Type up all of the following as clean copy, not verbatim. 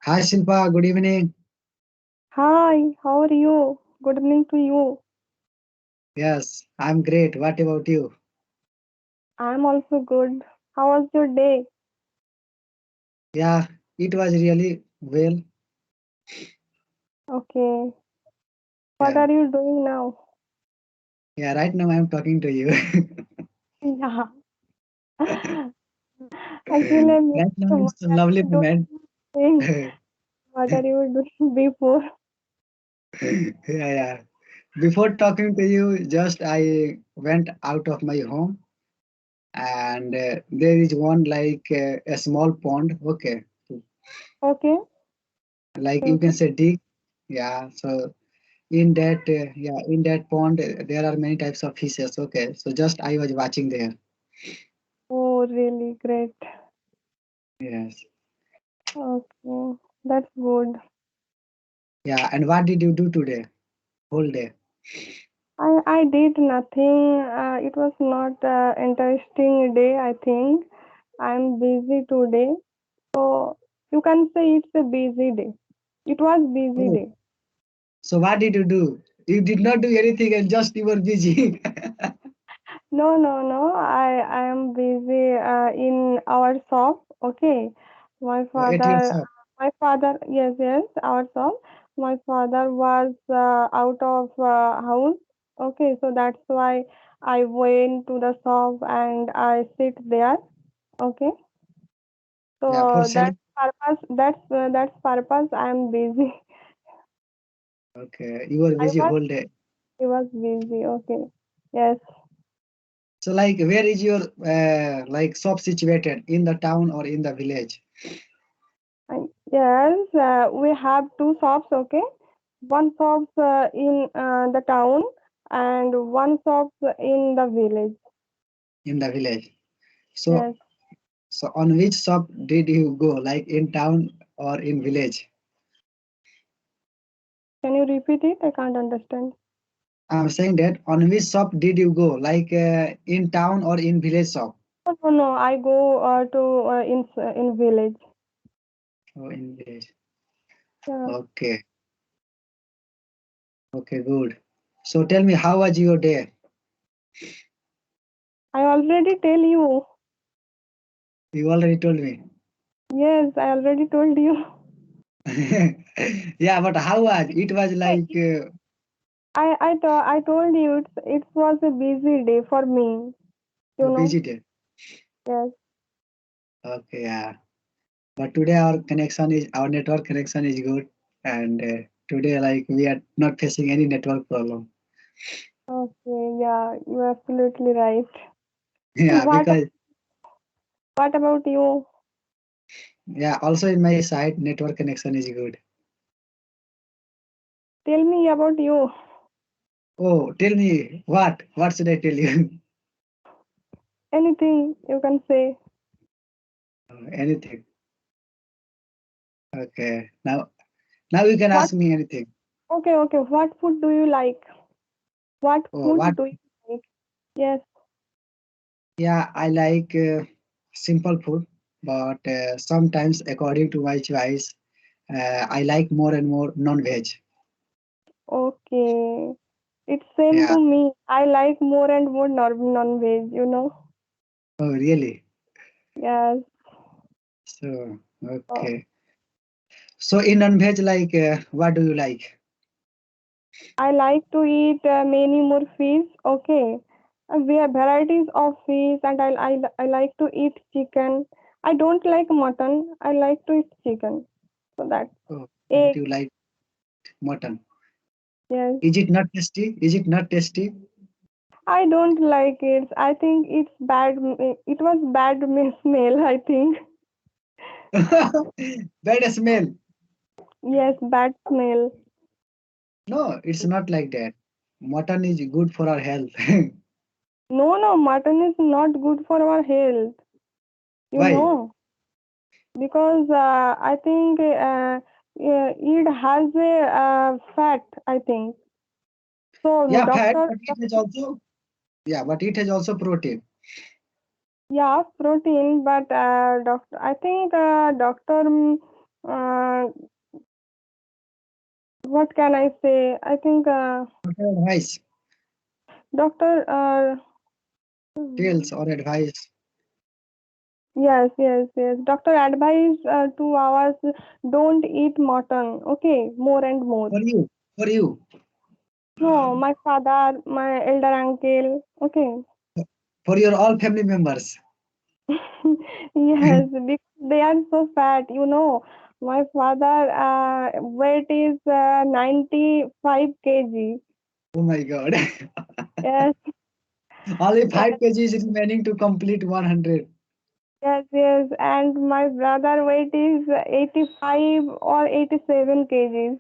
Hi Shilpa, good evening. Hi, how are you? Good evening to you. Yes, I'm great. What about you? I'm also good. How was your day? Yeah, it was really well. Okay. What Yeah, are you doing now? yeah. Right now I'm talking to you. Yeah. Actually, I missed Right now what it's a are lovely you moment. doing? Yeah, What are you doing before? yeah. Before talking to you, just I went out of my home and there is one like a small pond. Okay, Okay. like you can Okay. say dig. Yeah, so in that pond there are many types of fishes. Okay, so just I was watching there. Oh, really great. Yes. Okay. That's good. Yeah, and what did you do today? Whole day. I did nothing. It was not interesting day, I think. I'm busy today. So you can say it's a busy day. It was busy Oh, day. so what did you do? You did not do anything and just you were busy. No, no, no. I am busy in our shop. Okay. My Oh, at your father, shop. yes, yes, our shop. My father was out of house. Okay, so that's why I went to the shop and I sit there. Okay, Yeah, for so selling. that's purpose. I am busy. Okay, you were I busy was whole day. I was busy. Okay. Yes. So like, where is your like shop situated? In the town or in the village? Yes, we have two shops, okay? One shop in the town and one shop in the village. In the village. So, Yes. so on which shop did you go? Like in town or in village? Can you repeat it? I can't understand. I'm saying that on which shop did you go? Like in town or in village shop? No, no, no. I go to in village. Oh, in village. Yeah. Okay, okay, good. So tell me, how was your day? I already tell you. You already told me. Yes, I already told you. Yeah, but how was it? Was I like I told you it was a busy day for me. a You know. busy day. Yes. Okay, yeah. But today our network connection is good, and today like we are not facing any network problem. Okay. Yeah. You're absolutely right. Yeah, What because What about you? yeah, also in my side network connection is good. Tell me about you. Oh, tell me what? What should I tell you? Anything you can say. Anything. Okay. Now you can What? ask me anything. Okay, okay. What food do you like? What Oh, what? food do you like? Yes. Yeah, I like simple food, but sometimes according to my choice, I like more and more non-veg. Okay. It's same Yeah. to me. I like more and more non-veg, you know. Oh, really? Yes. So, Oh. okay. So in non-veg, like, what do you like? I like to eat many more fish. Okay. We have varieties of fish, and I like to eat chicken. I don't like mutton. I like to eat chicken. So that Oh, but egg. you like mutton. Yes. Is it not tasty? Is it not tasty? I don't like it. I think it's bad. It was bad smell, I think. Bad smell. Yes, bad smell. No, it's not like that. Mutton is good for our health. No, no, mutton is not good for our health. You Why? know, because I think it has a fat, I think. So, Yeah, fat, doctor, but it has also but it has also protein. yeah, protein, but doctor, I think doctor Uh, what can I say? I think Doctor advice, doctor. tales or advice Yes, yes, yes. Doctor advised 2 hours. Don't eat mutton. Okay, more and more. for you, for you, No, my father, my elder uncle. Okay. for your all family members. Yes, because they are so fat. My father weight is 95 kg. Oh my God. Yes, Only yes, 5 kgs is remaining to complete 100. yes, yes. And my brother weight is 85 or 87 kgs.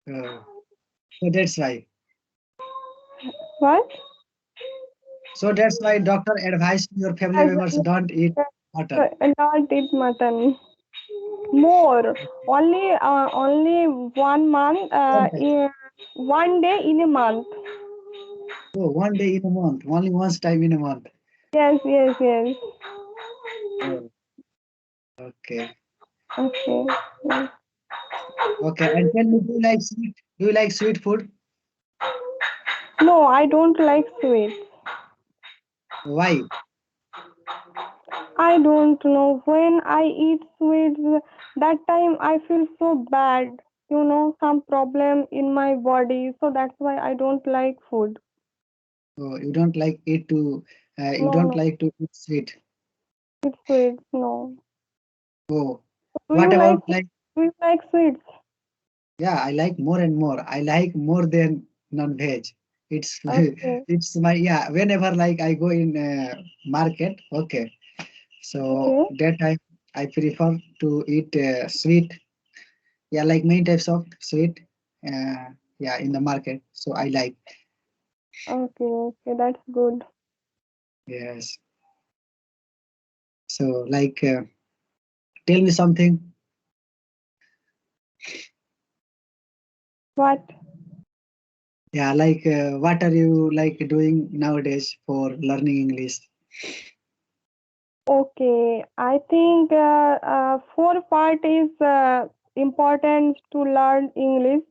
Uh, so that's why. What? So that's why doctor advised your family Yes, members yes, don't eat yes. mutton. Not eat mutton. More. Only 1 month. Sometimes. One day in a month. Oh, one day in a month, only once time in a month. Yes, yes, yes. Oh, okay. Okay. Yes. Okay. And tell me, do you like sweet? Do you like sweet food? No, I don't like sweets. Why? I don't know. When I eat sweets, that time I feel so bad. Some problem in my body. So that's why I don't like food. Oh, you don't like it to, you No, don't no, like to eat sweet. it's sweets. No. Oh, Do what you like? about like, Do you like sweets? yeah, I like more and more. I like more than non-veg. It's, Okay. it's my, yeah, whenever like I go in market, okay. So Okay. that time I prefer to eat sweet. Yeah, like many types of sweet. Yeah, in the market. So I like. Okay. Okay. That's good. Yes. So like, tell me something. What? Yeah, like what are you like doing nowadays for learning English? Okay, I think four part is important to learn English.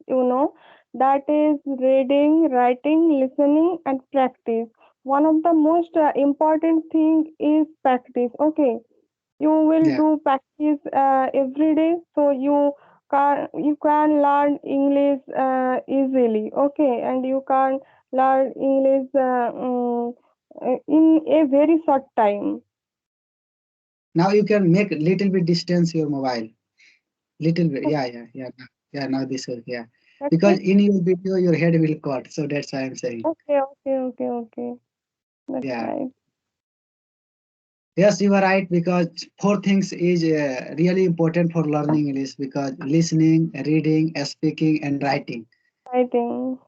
That is reading, writing, listening, and practice. One of the most important thing is practice. Okay, you will Yeah. do practice every day, so you can learn English easily. Okay, and you can learn English in a very short time. Now you can make little bit distance your mobile. Little bit. Yeah, yeah, yeah. Yeah, now this is yeah. That's Because it. in your video your head will cut. So that's why I'm saying. Okay, okay, okay, okay. That's Yeah. right. Yes, you are right because four things is really important for learning English because listening, reading, speaking, and writing. I think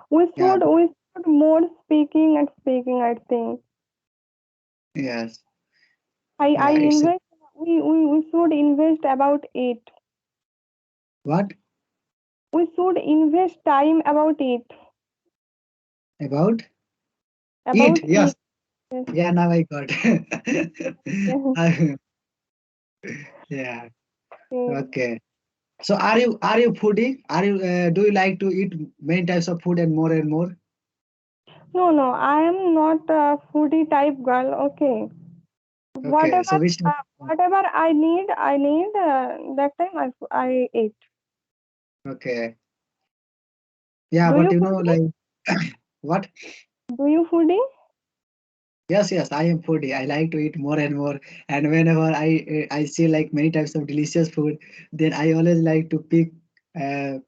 we Yeah. should we should more speaking and speaking. I think Yes. I Yeah. It's invest. We should invest about it. what We should invest time about it. about eat. About it. Yes. Yes. Yeah. Now I got. Yes. Yeah. Okay. Okay. So are you foodie? Are you do you like to eat many types of food and more and more? No, no. I am not a foodie type girl. Okay. Okay. Whatever So which whatever I need. That time I eat. okay. Yeah, Do but you you know foodie? like what? Do you foodie? Yes, yes, I am foodie. I like to eat more and more. And whenever I see like many types of delicious food, then I always like to pick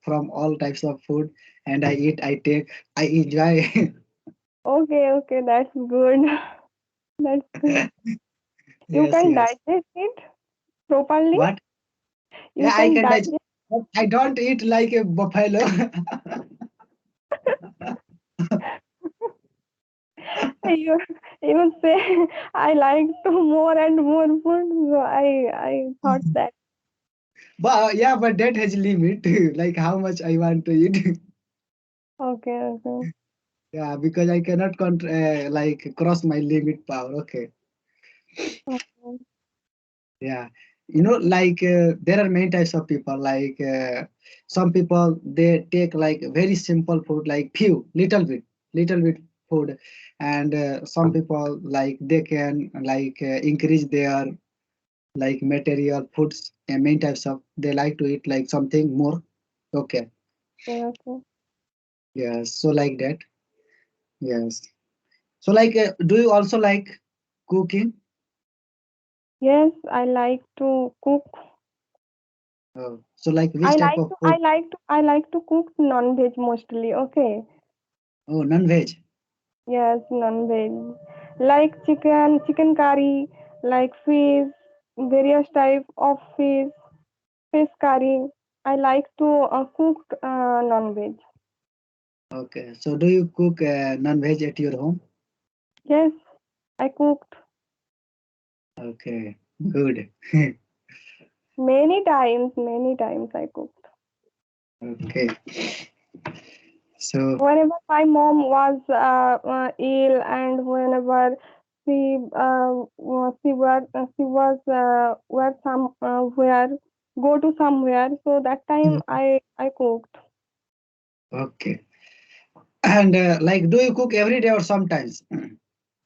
from all types of food and I eat. I take. I enjoy. Okay, okay, that's good. That's good. You Yes, can yes. digest it properly. What? You Yeah, I can can digest. digest. But I don't eat like a buffalo. You say I like to more and more food. So I thought that. But yeah, but that has limit. Like how much I want to eat. Okay, okay, Yeah, because I cannot like cross my limit power. Okay. okay. Yeah. there are many types of people. Some people they take like very simple food, like few little bit food, and some people like they can increase their like material foods and many types of they like to eat like something more. Okay, Okay, okay. yes, so like that. Yes, so do you also like cooking? Yes, I like to cook. So like which type of food? I like to cook non-veg mostly. Okay. Oh, non-veg. Yes, non-veg. Like chicken curry, like fish, various type of fish curry. I like to cook non-veg. Okay, so do you cook non-veg at your home? Yes, I cooked Okay, good. many times I cooked. Okay, so Whenever my mom was ill and whenever she was somewhere go to somewhere, so that time I cooked. okay, and do you cook every day or sometimes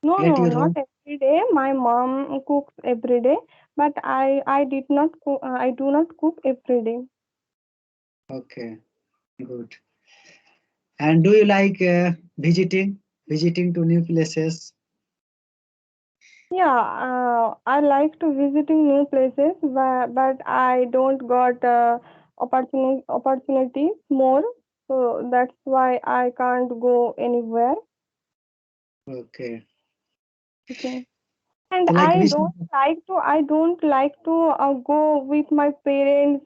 No, at no, your not home? every day. My mom cooks every day, but I did not cook. I do not cook every day. Okay, good. And do you like visiting to new places? Yeah, I like to visiting new places, but I don't got opportunities more, so that's why I can't go anywhere. Okay, Okay. And so like which? I don't like to go with my parents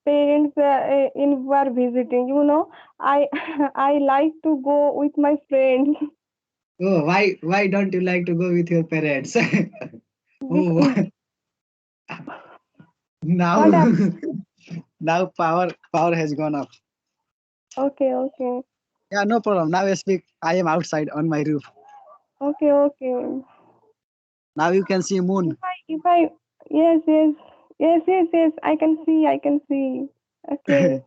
in where visiting. I I like to go with my friends. Oh, why don't you like to go with your parents? Oh, Bec- now what happened? now power has gone up. Okay, okay, Yeah, no problem. Now I speak. I am outside on my roof. okay, okay. Now you can see If moon. I yes, yes, yes, yes, yes, I can see. Okay,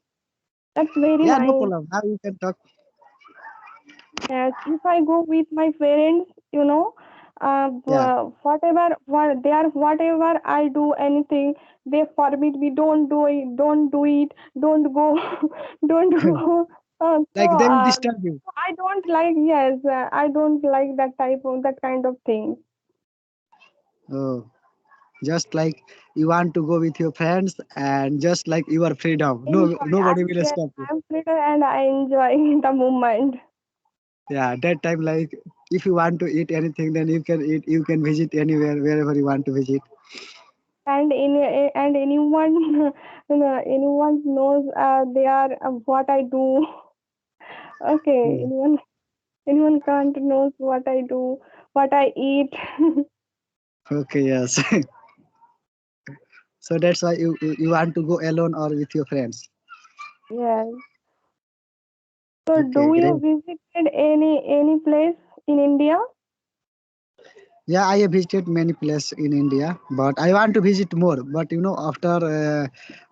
that's very Yeah, no nice. problem. Now you can talk. Yes, if I go with my parents, Yeah. whatever I do anything, they forbid me. Don't do it, don't go, don't go. So Like they will disturb you. I don't like. Yes, I don't like that kind of thing. Oh, just like you want to go with your friends and just like your freedom. No, Enjoy. nobody will Yes, stop you. I'm freedom and I enjoy the moment. Yeah, that time like if you want to eat anything, then you can eat. You can visit anywhere, wherever you want to visit. And anyone anyone knows they are what I do. Okay, Hmm. anyone can't knows what I do, what I eat. Okay, yes. So that's why you want to go alone or with your friends. Yes. So Okay, do you great. visited any place in India? Yeah, I have visited many places in India, but I want to visit more. But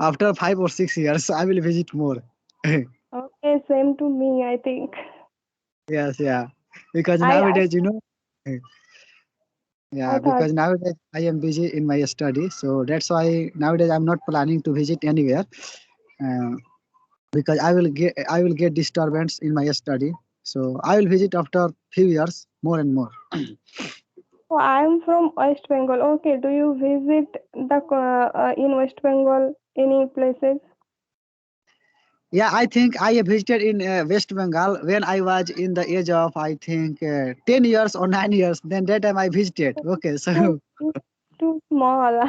after 5 or 6 years, I will visit more. Okay, same to me, I think. Yes, yeah. Because I nowadays, yeah, I thought because nowadays I am busy in my study, so that's why nowadays I'm not planning to visit anywhere. Uh, because I will get disturbance in my study. So I will visit after few years more and more. so I am from West Bengal. Okay, do you visit the in West Bengal any places? Yeah, I think I have visited in West Bengal when I was in the age of I think 10 years or 9 years. Then that time I visited. Okay, Too so too too small.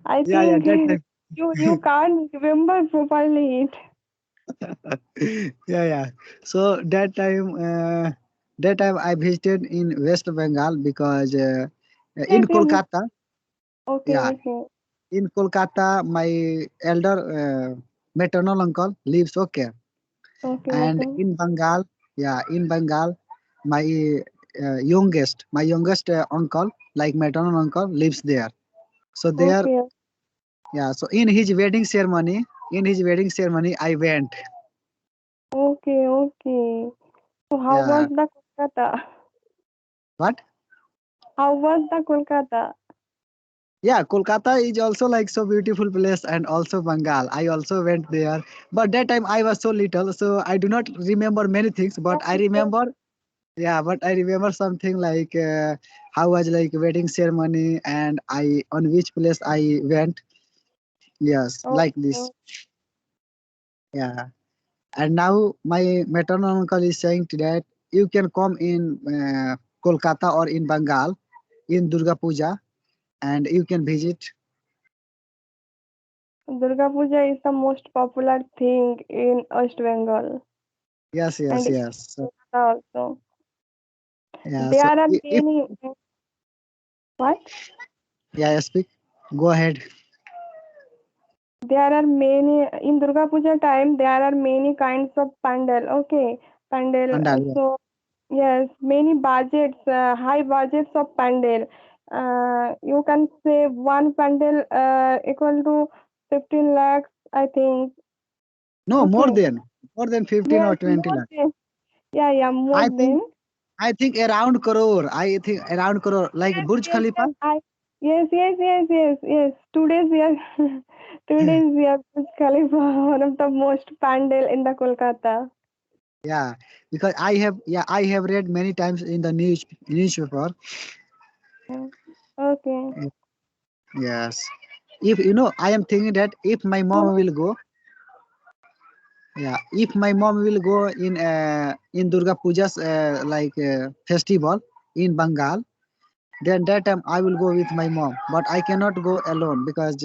I yeah, yeah, think that time. you can't remember properly it. Yeah, yeah. So that time I visited in West Bengal because in Yes, yes. Kolkata, Okay, yeah, okay, in Kolkata, my elder maternal uncle lives. Okay, okay, and okay, in Bengal, yeah, in Bengal, my my youngest uncle, like maternal uncle, lives there. So there, okay. Yeah, so in his wedding ceremony, I went. Okay, okay. So how was Yeah, the Kolkata? what? How was the Kolkata? Yeah, Kolkata is also like so beautiful place, and also Bengal. I also went there, but that time I was so little, so I do not remember many things. But I Yes, yes. remember, yeah, but I remember something like how was like wedding ceremony, and I on which place I went. Yes, like Okay. this. Yeah, and now my maternal uncle is saying that you can come in Kolkata or in Bengal in Durga Puja, and you can visit. Durga Puja is the most popular thing in West Bengal Yes, and yes, in yes. So, Kolkata also. yeah, There so are if many what? yeah, speak. Go ahead. There are many in Durga Puja time. There are many kinds of pandal. Okay, pandal. Pandal. Yeah. So yes, many budgets, high budgets of pandal. You can say one pandal equal to 15 lakhs, I think. No, Okay. more than 15 or Yes, 20 more lakh. than yeah, more I think than. I think around crore. I think around crore, like Yes, Burj yes, Khalifa. yes. Yes. Today's we are today's we are Burj Khalifa, one of the most pandal in the Kolkata. Yeah, because I have read many times in the newspaper. Yeah. Okay. Yes. If I am thinking that if my mom will go, yeah, if my mom will go in Durga Puja's festival in Bengal, then that time I will go with my mom. But I cannot go alone because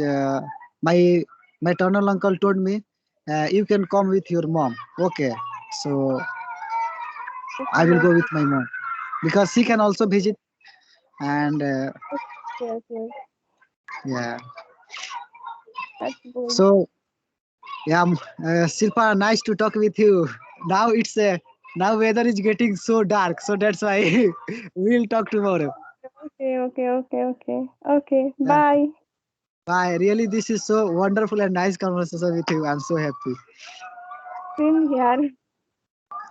my maternal uncle told me you can come with your mom. Okay, so I will Yes, go with my mom because she can also visit and yes. yeah. That's good. So yeah, Silpa, nice to talk with you. Now it's now weather is getting so dark, so that's why we'll talk tomorrow. Okay. Yeah. Bye. Bye. Really, this is so wonderful and nice conversation with you. I'm so happy. Same here.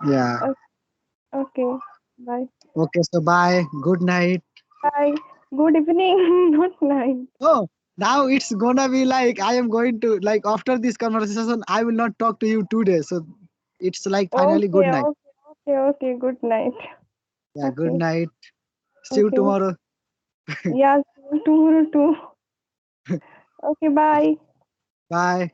Yeah. O- Okay. Bye. Okay. So bye. Good night. Bye. Good evening. Not night. Oh, now it's gonna be like I am going to like after this conversation, I will not talk to you today. So it's like finally good night. Okay. Good night. Yeah. Good Okay. night. See you Okay. tomorrow. Yeah. See you tomorrow too. Okay. Bye. Bye.